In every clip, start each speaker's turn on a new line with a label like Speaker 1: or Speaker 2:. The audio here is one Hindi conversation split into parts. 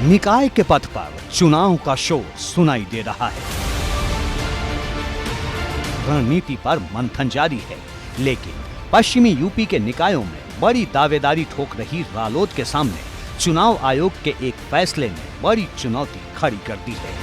Speaker 1: निकाय के पथ पर चुनाव का शोर सुनाई दे रहा है। रणनीति पर मंथन जारी है, लेकिन पश्चिमी यूपी के निकायों में बड़ी दावेदारी ठोक रही रालोद के सामने चुनाव आयोग के एक फैसले ने बड़ी चुनौती खड़ी कर दी है।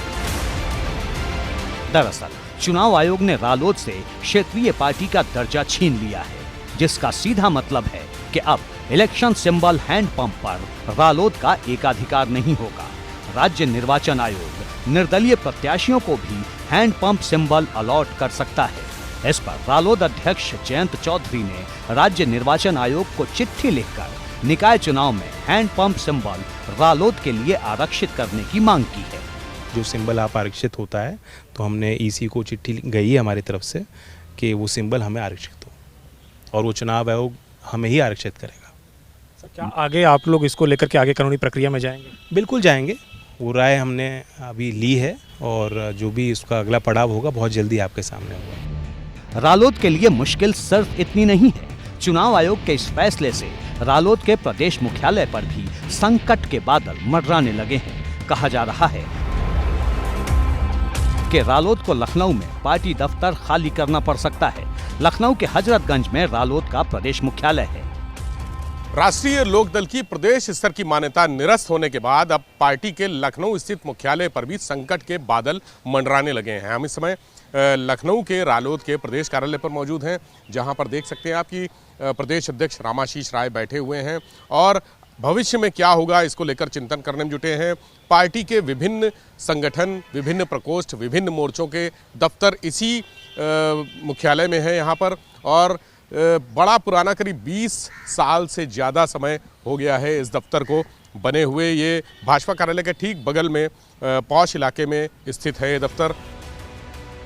Speaker 1: दरअसल चुनाव आयोग ने रालोद से क्षेत्रीय पार्टी का दर्जा छीन लिया है, जिसका सीधा मतलब है कि अब इलेक्शन सिंबल हैंड पंप पर रालोद का एकाधिकार नहीं होगा। राज्य निर्वाचन आयोग निर्दलीय प्रत्याशियों को भी हैंड पंप सिंबल अलॉट कर सकता है। इस पर रालोद अध्यक्ष जयंत चौधरी ने राज्य निर्वाचन आयोग को चिट्ठी लिखकर निकाय चुनाव में हैंड पंप सिंबल रालोद के लिए आरक्षित करने की मांग की है।
Speaker 2: जो सिंबल आप आरक्षित होता है तो हमने ईसी को चिट्ठी गई है हमारी तरफ से कि वो सिंबल हमें आरक्षित हो और वो चुनाव आयोग हमें ही आरक्षित करेगा।
Speaker 3: क्या आगे आप लोग इसको लेकर के आगे कानूनी प्रक्रिया में जाएंगे?
Speaker 2: बिल्कुल जाएंगे, वो राय हमने अभी ली है और जो भी इसका अगला पड़ाव होगा बहुत जल्दी आपके सामने होगा।
Speaker 1: रालोद के लिए मुश्किल सिर्फ इतनी नहीं है। चुनाव आयोग के इस फैसले से रालोद के प्रदेश मुख्यालय पर भी संकट के बादल मंडराने लगे हैं। कहा जा रहा है कि रालोद को लखनऊ में पार्टी दफ्तर खाली करना पड़ सकता है। लखनऊ के हजरतगंज में रालोद का प्रदेश मुख्यालय है।
Speaker 4: राष्ट्रीय लोकदल की प्रदेश स्तर की मान्यता निरस्त होने के बाद अब पार्टी के लखनऊ स्थित मुख्यालय पर भी संकट के बादल मंडराने लगे हैं। हम इस समय लखनऊ के रालोद के प्रदेश कार्यालय पर मौजूद हैं, जहां पर देख सकते हैं आप कि प्रदेश अध्यक्ष रामाशीष राय बैठे हुए हैं और भविष्य में क्या होगा इसको लेकर चिंतन करने में जुटे हैं। पार्टी के विभिन्न संगठन, विभिन्न प्रकोष्ठ, विभिन्न मोर्चों के दफ्तर इसी मुख्यालय में है यहाँ पर और बड़ा पुराना करीब 20 साल से ज़्यादा समय हो गया है इस दफ्तर को बने हुए। ये भाजपा कार्यालय के ठीक बगल में पौष इलाके में स्थित है ये दफ्तर।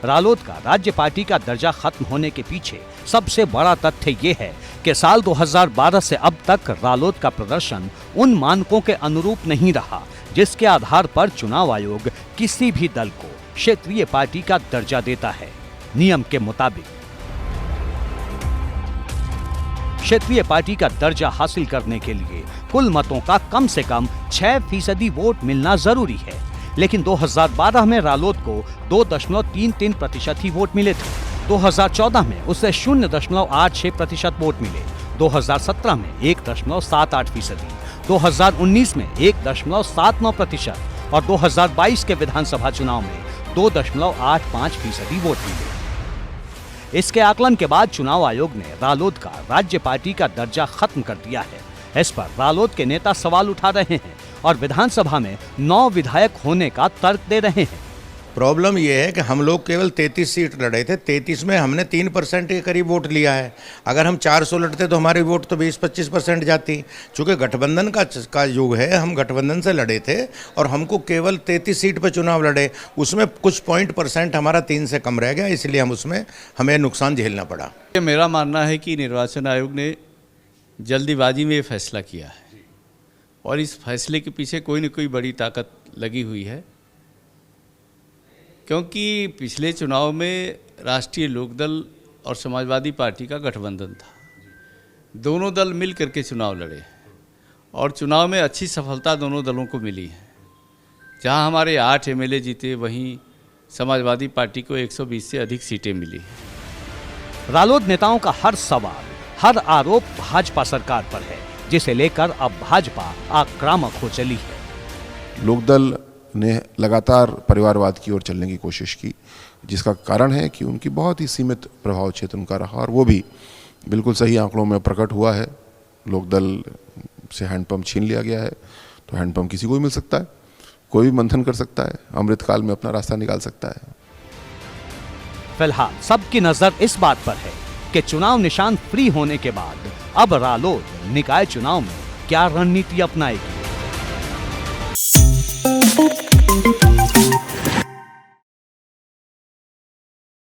Speaker 1: रालोद का राज्य पार्टी का दर्जा खत्म होने के पीछे सबसे बड़ा तथ्य ये है कि साल 2012 से अब तक रालोद का प्रदर्शन उन मानकों के अनुरूप नहीं रहा जिसके आधार पर चुनाव आयोग किसी भी दल को क्षेत्रीय पार्टी का दर्जा देता है। नियम के मुताबिक क्षेत्रीय पार्टी का दर्जा हासिल करने के लिए कुल मतों का कम से कम 6% वोट मिलना जरूरी है, लेकिन 2012 में रालोद को 2.33% ही वोट मिले थे। 2014 में उसे 0.86% वोट मिले, 2017 में 1.78%, 2019 में 1.79% और 2022 के विधानसभा चुनाव में 2.85% वोट मिले। इसके आकलन के बाद चुनाव आयोग ने रालोद का राज्य पार्टी का दर्जा खत्म कर दिया है। इस पर रालोद के नेता सवाल उठा रहे हैं और विधानसभा में 9 विधायक होने का तर्क दे रहे हैं।
Speaker 5: प्रॉब्लम यह है कि हम लोग केवल 33 सीट लड़े थे, 33 में हमने 3% के करीब वोट लिया है। अगर हम 400 लड़ते तो हमारी वोट तो 20-25% जाती। चूँकि गठबंधन का युग है, हम गठबंधन से लड़े थे और हमको केवल 33 सीट पर चुनाव लड़े, उसमें कुछ % हमारा 3 से कम रह गया, इसलिए हमें नुकसान झेलना पड़ा।
Speaker 6: मेरा मानना है कि निर्वाचन आयोग ने जल्दीबाजी में ये फैसला किया है और इस फैसले के पीछे कोई न कोई बड़ी ताकत लगी हुई है, क्योंकि पिछले चुनाव में राष्ट्रीय लोकदल और समाजवादी पार्टी का गठबंधन था। दोनों दल मिल करके चुनाव लड़े और चुनाव में अच्छी सफलता दोनों दलों को मिली है। जहां हमारे 8 MLA जीते, वहीं समाजवादी पार्टी को 120 से अधिक सीटें मिली।
Speaker 1: रालोद नेताओं का हर सवाल, हर आरोप भाजपा सरकार पर है, जिसे लेकर अब भाजपा आक्रामक हो चली है।
Speaker 7: लोकदल ने लगातार परिवारवाद की ओर चलने की कोशिश की, जिसका कारण है कि उनकी बहुत ही सीमित प्रभाव क्षेत्र उनका रहा और वो भी बिल्कुल सही आंकड़ों में प्रकट हुआ है। लोकदल से हैंडपंप छीन लिया गया है, तो हैंडपंप किसी को भी मिल सकता है, कोई भी मंथन कर सकता है, अमृतकाल में अपना रास्ता निकाल सकता है।
Speaker 1: फिलहाल सबकी नजर इस बात पर है कि चुनाव निशान फ्री होने के बाद अब रालोद निकाय चुनाव में क्या रणनीति अपनाएगी।